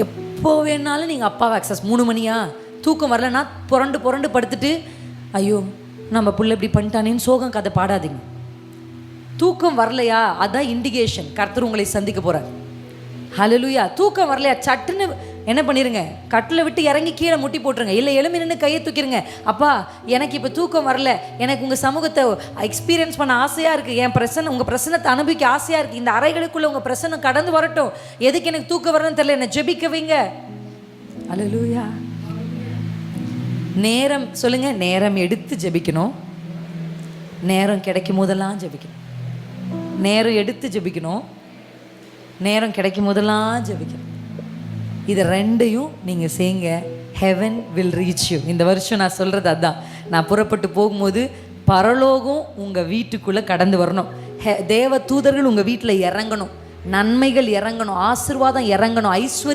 எப்போ வேணாலும் நீங்கள் அப்பாவை அக்சஸ். 3 மணியா தூக்கம் வரலன்னா புரண்டு புரண்டு படுத்துட்டு ஐயோ நம்ம புள்ள இப்படி பண்ணிட்டானேன்னு சோகம் கதை பாடாதீங்க. தூக்கம் வரலையா, அதான் இண்டிகேஷன் கர்த்தர் உங்களை சந்திக்க போகிறார். ஹல்லேலூயா. தூக்கம் வரலையா, சட்டுன்னு என்ன பண்ணிடுங்க, கட்டில் விட்டு இறங்கி கீழே முட்டி போட்டுருங்க. இல்லை எழும்பி நின்று கையை தூக்கிடுங்க. அப்பா எனக்கு இப்போ தூக்கம் வரல, எனக்கு உங்கள் சமூகத்தை எக்ஸ்பீரியன்ஸ் பண்ண ஆசையாக இருக்குது, என் பிரசனை உங்கள் பிரசனத்தை அனுபவிக்க ஆசையாக இருக்குது, இந்த அறைகளுக்குள்ளே உங்கள் பிரசனை கடந்து வரட்டும், எதுக்கு எனக்கு தூக்கம் வரணும்னு தெரியல, என்னை ஜெபிக்க வைங்க. ஹல்லேலூயா. நேரம் சொல்லுங்க, நேரம் எடுத்து ஜெபிக்கணும், நேரம் கிடைக்கும் போதெல்லாம் ஜெபிக்கணும். நேரம் எடுத்து ஜெபிக்கணும், நேரம் கிடைக்கும் போதெல்லாம் ஜெபிக்கணும். இது ரெண்டையும் நீங்கள் செய்யுங்க. Heaven will reach you. இந்த வருஷம் நான் சொல்கிறது அதுதான். நான் புறப்பட்டு போகும்போது பரலோகம் உங்கள் வீட்டுக்குள்ளே கடந்து வரணும். தேவ தூதர்கள் உங்கள் வீட்டில் இறங்கணும், நன்மைகள் இறங்கணும், ஆசீர்வாதம் இறங்கணும், ஐஸ்வர்யம்